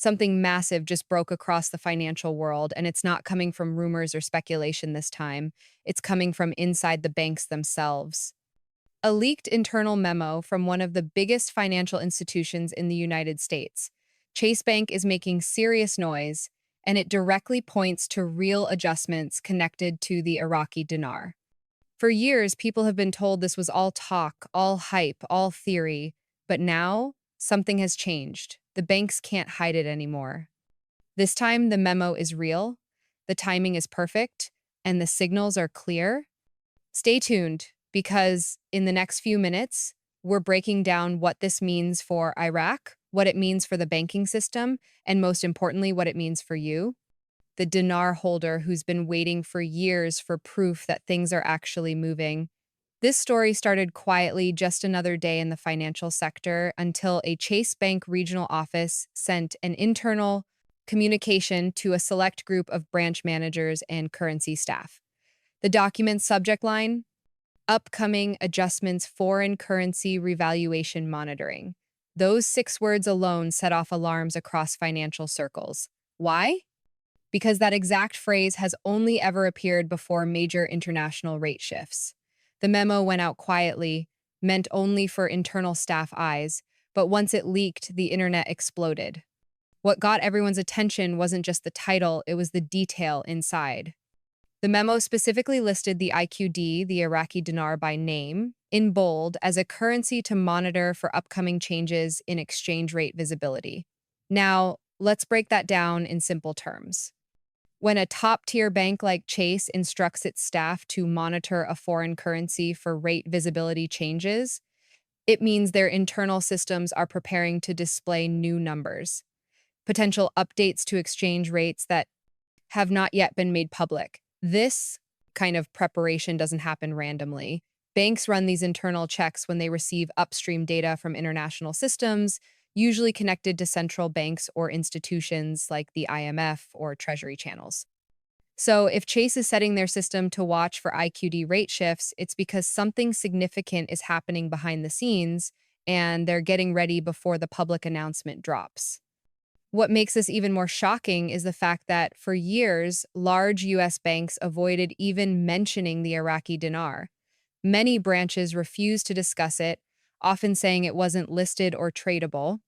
Something massive just broke across the financial world, and it's not coming from rumors or speculation this time. It's coming from inside the banks themselves. A leaked internal memo from one of the biggest financial institutions in the United States. Chase Bank is making serious noise, and it directly points to real adjustments connected to the Iraqi dinar. For years, people have been told this was all talk, all hype, all theory, but now something has changed. The banks can't hide it anymore. This time, the memo is real, the timing is perfect, and the signals are clear. Stay tuned because in the next few minutes, we're breaking down what this means for Iraq, what it means for the banking system, and most importantly, what it means for you, the dinar holder who's been waiting for years for proof that things are actually moving. This story started quietly just another day in the financial sector until a Chase Bank regional office sent an internal communication to a select group of branch managers and currency staff. The document's subject line: upcoming adjustments, foreign currency revaluation monitoring. Those 6 words alone set off alarms across financial circles. Why? Because that exact phrase has only ever appeared before major international rate shifts. The memo went out quietly, meant only for internal staff eyes, but once it leaked, the internet exploded. What got everyone's attention wasn't just the title, it was the detail inside. The memo specifically listed the IQD, the Iraqi dinar, by name, in bold, as a currency to monitor for upcoming changes in exchange rate visibility. Now, let's break that down in simple terms. When a top-tier bank like Chase instructs its staff to monitor a foreign currency for rate visibility changes, it means their internal systems are preparing to display new numbers, potential updates to exchange rates that have not yet been made public. This kind of preparation doesn't happen randomly. Banks run these internal checks when they receive upstream data from international systems, usually connected to central banks or institutions like the IMF or Treasury channels. So if Chase is setting their system to watch for IQD rate shifts, it's because something significant is happening behind the scenes, and they're getting ready before the public announcement drops. What makes this even more shocking is the fact that for years, large US banks avoided even mentioning the Iraqi dinar. Many branches refused to discuss it, often saying it wasn't listed or tradable.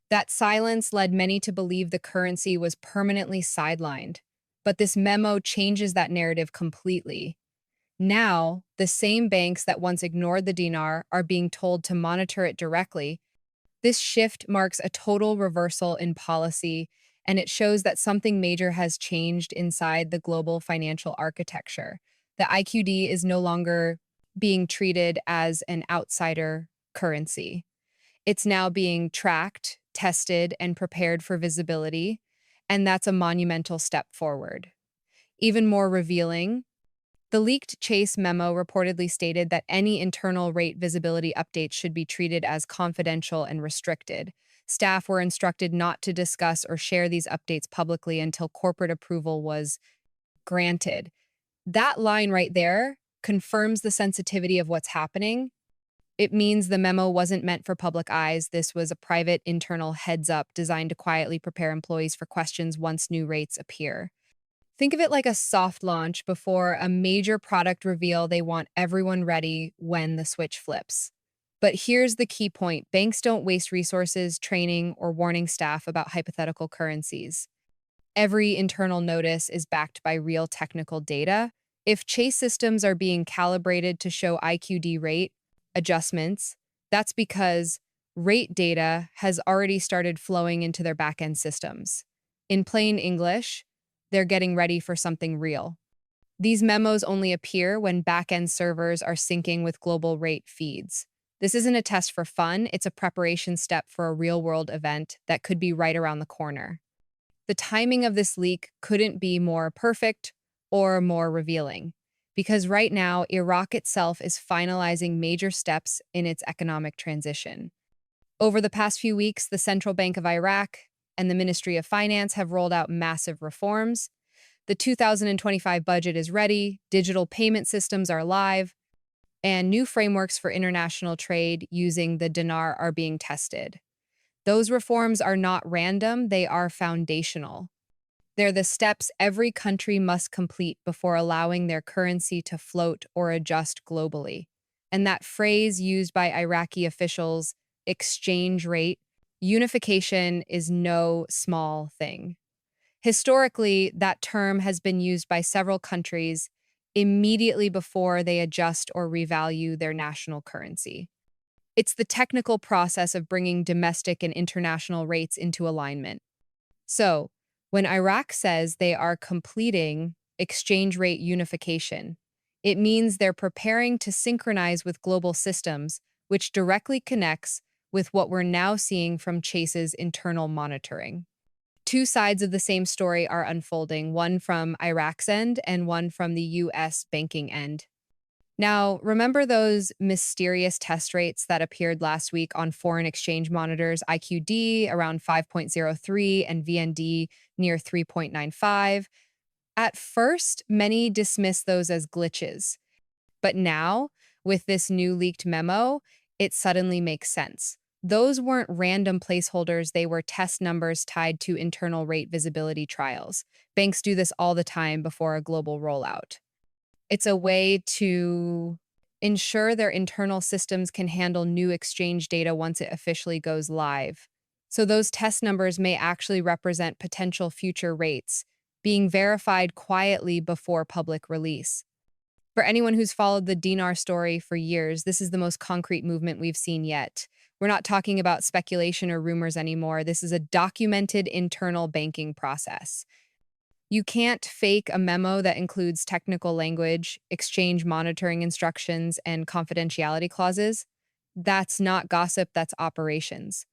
That silence led many to believe the currency was permanently sidelined. But this memo changes that narrative completely. Now, the same banks that once ignored the dinar are being told to monitor it directly. This shift marks a total reversal in policy, and it shows that something major has changed inside the global financial architecture. The IQD is no longer being treated as an outsider currency. It's now being tracked, tested, and prepared for visibility, and that's a monumental step forward. Even more revealing, the leaked Chase memo reportedly stated that any internal rate visibility updates should be treated as confidential and restricted. Staff were instructed not to discuss or share these updates publicly until corporate approval was granted. That line right there confirms the sensitivity of what's happening. It means the memo wasn't meant for public eyes. This was a private internal heads up designed to quietly prepare employees for questions once new rates appear. Think of it like a soft launch before a major product reveal. They want everyone ready when the switch flips. But here's the key point: banks don't waste resources training or warning staff about hypothetical currencies. Every internal notice is backed by real technical data. If Chase systems are being calibrated to show IQD rate adjustments, that's because rate data has already started flowing into their backend systems. In plain English, they're getting ready for something real. These memos only appear when backend servers are syncing with global rate feeds. This isn't a test for fun, it's a preparation step for a real-world event that could be right around the corner. The timing of this leak couldn't be more perfect or more revealing, because right now, Iraq itself is finalizing major steps in its economic transition. Over the past few weeks, the Central Bank of Iraq and the Ministry of Finance have rolled out massive reforms. The 2025 budget is ready, digital payment systems are live, and new frameworks for international trade using the dinar are being tested. Those reforms are not random, they are foundational. They're the steps every country must complete before allowing their currency to float or adjust globally. And that phrase used by Iraqi officials, exchange rate, unification is no small thing. Historically, that term has been used by several countries immediately before they adjust or revalue their national currency. It's the technical process of bringing domestic and international rates into alignment. So, when Iraq says they are completing exchange rate unification, it means they're preparing to synchronize with global systems, which directly connects with what we're now seeing from Chase's internal monitoring. Two sides of the same story are unfolding, one from Iraq's end and one from the US banking end. Now, remember those mysterious test rates that appeared last week on foreign exchange monitors, IQD around 5.03 and VND near 3.95? At first, many dismissed those as glitches. But now, with this new leaked memo, it suddenly makes sense. Those weren't random placeholders, they were test numbers tied to internal rate visibility trials. Banks do this all the time before a global rollout. It's a way to ensure their internal systems can handle new exchange data once it officially goes live. So those test numbers may actually represent potential future rates, being verified quietly before public release. For anyone who's followed the Dinar story for years, this is the most concrete movement we've seen yet. We're not talking about speculation or rumors anymore. This is a documented internal banking process. You can't fake a memo that includes technical language, exchange monitoring instructions, and confidentiality clauses. That's not gossip, that's operations.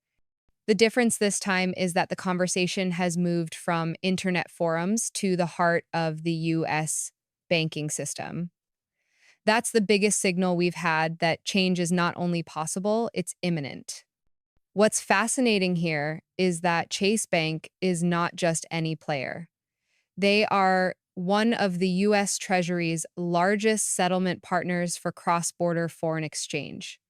The difference this time is that the conversation has moved from internet forums to the heart of the US banking system. That's the biggest signal we've had that change is not only possible, it's imminent. What's fascinating here is that Chase Bank is not just any player. They are one of the US Treasury's largest settlement partners for cross-border foreign exchange.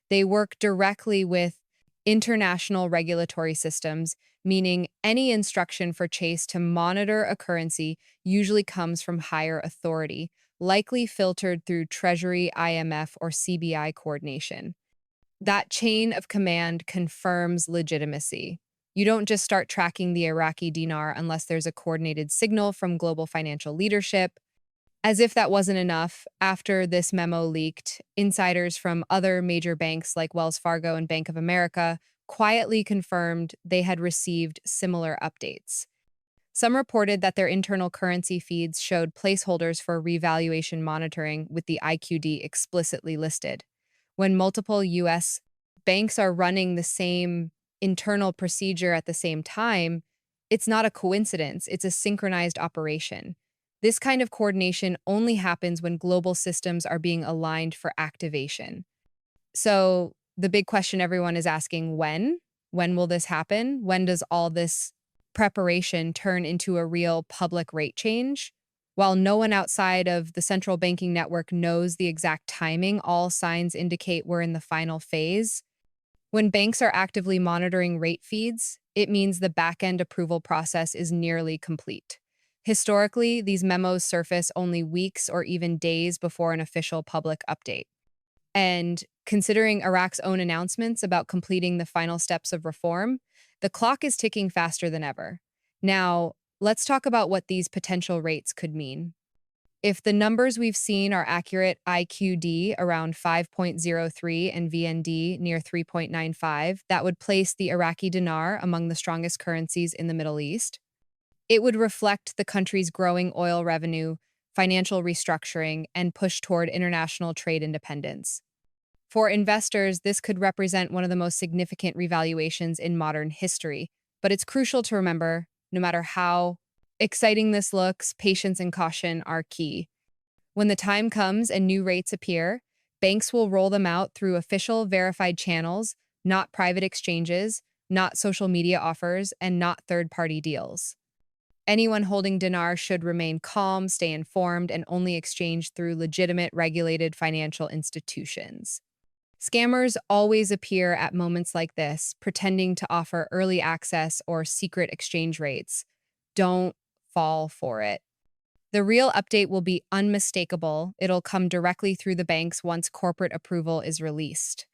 They work directly with international regulatory systems, meaning any instruction for Chase to monitor a currency usually comes from higher authority, likely filtered through Treasury, IMF, or CBI coordination. That chain of command confirms legitimacy. You don't just start tracking the Iraqi dinar unless there's a coordinated signal from global financial leadership. As if that wasn't enough, after this memo leaked, insiders from other major banks like Wells Fargo and Bank of America quietly confirmed they had received similar updates. Some reported that their internal currency feeds showed placeholders for revaluation monitoring with the IQD explicitly listed. When multiple US banks are running the same internal procedure at the same time, it's not a coincidence, it's a synchronized operation. This kind of coordination only happens when global systems are being aligned for activation. So, the big question everyone is asking, when? When will this happen? When does all this preparation turn into a real public rate change? While no one outside of the central banking network knows the exact timing, all signs indicate we're in the final phase. When banks are actively monitoring rate feeds, it means the back-end approval process is nearly complete. Historically, these memos surface only weeks or even days before an official public update. And considering Iraq's own announcements about completing the final steps of reform, the clock is ticking faster than ever. Now, let's talk about what these potential rates could mean. If the numbers we've seen are accurate, IQD around 5.03 and VND near 3.95, that would place the Iraqi dinar among the strongest currencies in the Middle East. It would reflect the country's growing oil revenue, financial restructuring, and push toward international trade independence. For investors, this could represent one of the most significant revaluations in modern history, but it's crucial to remember, no matter how exciting this looks, patience and caution are key. When the time comes and new rates appear, banks will roll them out through official verified channels, not private exchanges, not social media offers, and not third-party deals. Anyone holding dinar should remain calm, stay informed, and only exchange through legitimate regulated financial institutions. Scammers always appear at moments like this, pretending to offer early access or secret exchange rates. Don't fall for it. The real update will be unmistakable. It'll come directly through the banks once corporate approval is released.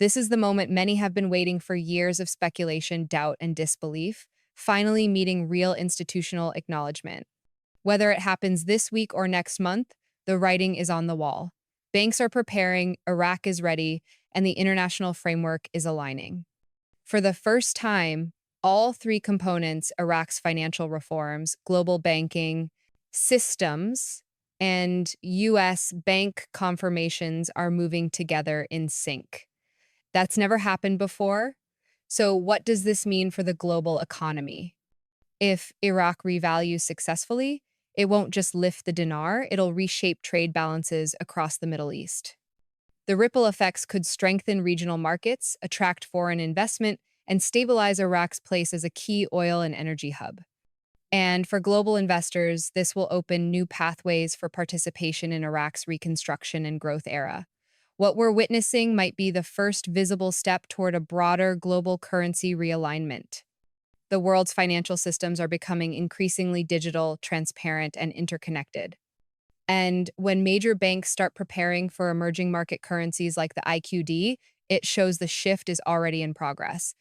This is the moment many have been waiting for years of speculation, doubt, and disbelief, finally meeting real institutional acknowledgement. Whether it happens this week or next month, the writing is on the wall. Banks are preparing, Iraq is ready, and the international framework is aligning. For the first time, all three components, Iraq's financial reforms, global banking, systems, and U.S. bank confirmations are moving together in sync. That's never happened before. So, what does this mean for the global economy? If Iraq revalues successfully, it won't just lift the dinar, it'll reshape trade balances across the Middle East. The ripple effects could strengthen regional markets, attract foreign investment, and stabilize Iraq's place as a key oil and energy hub. And for global investors, this will open new pathways for participation in Iraq's reconstruction and growth era. What we're witnessing might be the first visible step toward a broader global currency realignment. The world's financial systems are becoming increasingly digital, transparent, and interconnected. And when major banks start preparing for emerging market currencies like the IQD, it shows the shift is already in progress.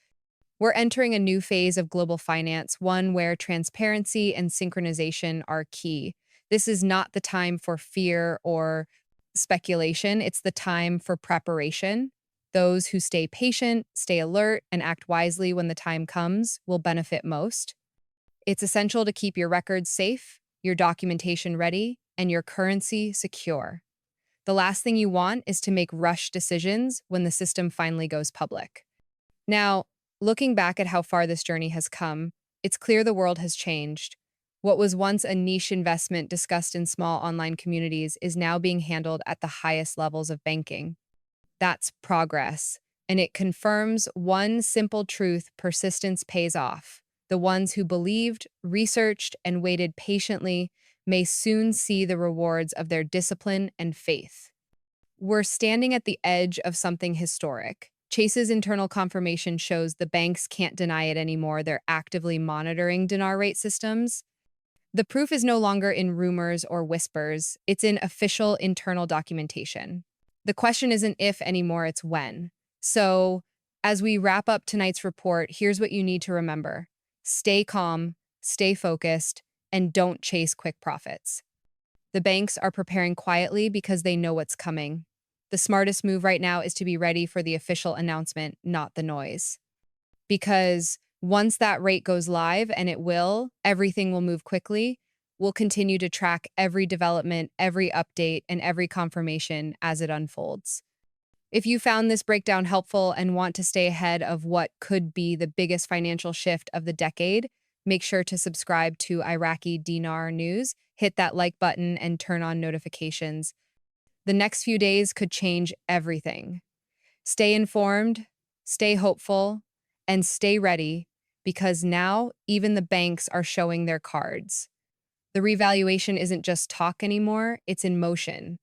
We're entering a new phase of global finance, one where transparency and synchronization are key. This is not the time for fear or speculation, it's the time for preparation. Those who stay patient, stay alert, and act wisely when the time comes will benefit most. It's essential to keep your records safe, your documentation ready, and your currency secure. The last thing you want is to make rushed decisions when the system finally goes public. Now, looking back at how far this journey has come, it's clear the world has changed. What was once a niche investment discussed in small online communities is now being handled at the highest levels of banking. That's progress, and it confirms one simple truth: persistence pays off. The ones who believed, researched, and waited patiently may soon see the rewards of their discipline and faith. We're standing at the edge of something historic. Chase's internal confirmation shows the banks can't deny it anymore. They're actively monitoring dinar rate systems. The proof is no longer in rumors or whispers, it's in official internal documentation. The question isn't if anymore, it's when. So, as we wrap up tonight's report, here's what you need to remember: stay calm, stay focused, and don't chase quick profits. The banks are preparing quietly because they know what's coming. The smartest move right now is to be ready for the official announcement, not the noise. Because once that rate goes live, and it will, everything will move quickly. We'll continue to track every development, every update, and every confirmation as it unfolds. If you found this breakdown helpful and want to stay ahead of what could be the biggest financial shift of the decade, make sure to subscribe to Iraqi Dinar News, hit that like button, and turn on notifications. The next few days could change everything. Stay informed, stay hopeful, and stay ready, because now even the banks are showing their cards. The revaluation isn't just talk anymore, it's in motion.